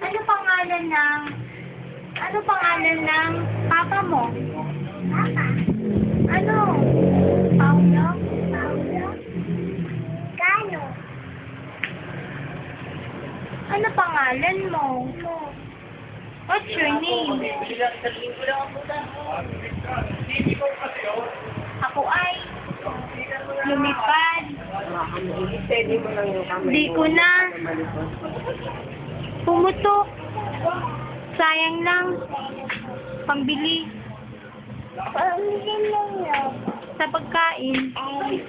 Ano pangalan ng papa mo? Papa. Ano? Paulo? Paulo. Kano. Ano pangalan mo? What's your name? Ako ay lumipad. Steady mo lang yung kamay mo. Di ko na. Pumutok. Sayang lang. Pambili. Pamilin mo yun. Sa pagkain. Ay.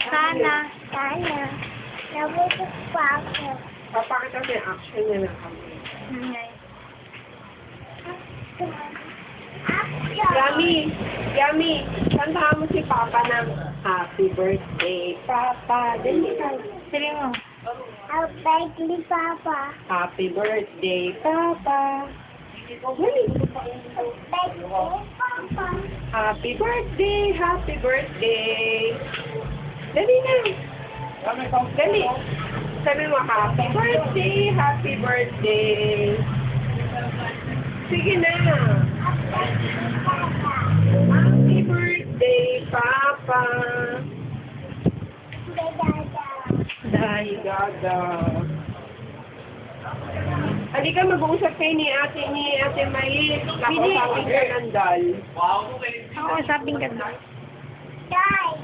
Sana. Sana. Nabutok pa ako. Papakita mo yung action niya ng kamay. Yummy! Yummy! Kantahan mo si Papa ng Happy Birthday, Papa. Dali ka. Sige mo. I'll beg you, Papa. Happy Birthday, Papa. Dali. I'll beg you, Papa. Happy Birthday, Happy Birthday. Dali na. Dali. Sabi mo, Happy Birthday, Happy Birthday. Sige na. Happy Birthday, Papa. Dahil gaga. Halika, mag-uusap kayo ni Ate Maylin. Nakasapin ka ng dal. Ako, usapin ka na. Die.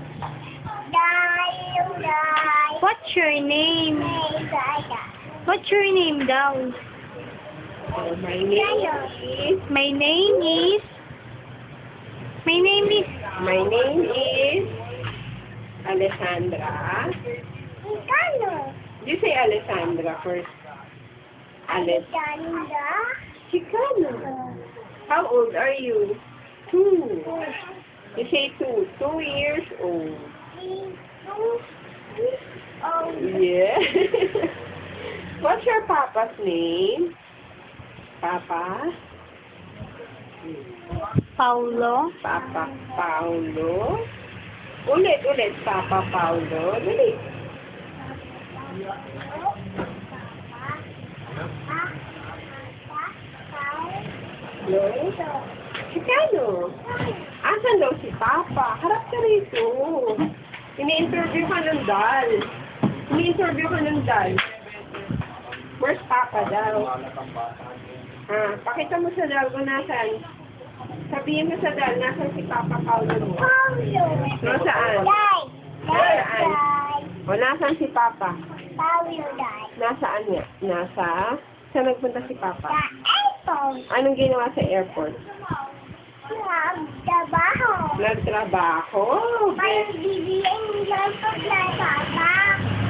What's your name? Die. What's your name daw? My name is... My name is... My name is... My name is... Alessandra. Kano. You say Alessandra first. Alexandra. Chicano. How old are you? 2. You say 2. 2 years old. Oh. Yeah. What's your papa's name? Papa? Paulo. Papa Paulo? Ulit. Papa Paulo. Dali. Hello? Chicano. Asan daw si Papa? Harap ka rito. Ini-interview ka ng dal. Where's Papa daw? Pakita mo sa dal kung nasan. Sabihin mo sa dal, nasan si Papa Paulo mo? Paulo. Nasaan? Die. Nasaan? O, nasan si Papa? Paulo die. Nasaan niya? Saan nagpunta si Papa? Sa iPhone. Anong ginawa sa airport? Nagtrabaho. Nagtrabaho. Para bibigyan ng pagkakata.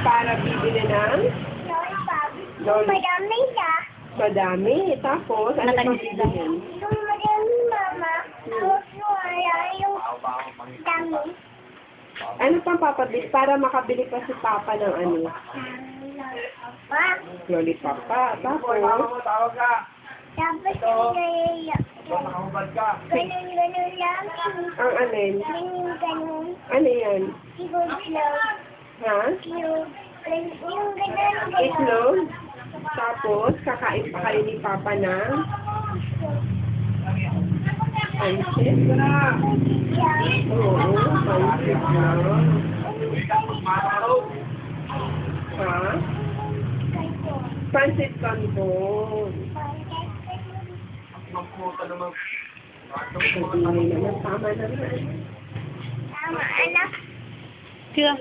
Para bibili ng Yung madami na. madami. Tapos, ano pang bibilin? Yung madami, Mama. Tapos wala yung dami. Ano pang papabili? Para makabili pa si Papa ng ano? Pa. Lollipop pa. Tapos, Tapos ganun lang. ang alin? Ganun. Ano yan? Siguro lang. Ha? Yung ganun. Itlog? Tapos, kakain pa kayo ni Papa ng pansit? Oo, pansit na. Ha? Pansit canton. Sabi naman, tama naman. Tama, anak. Kaya,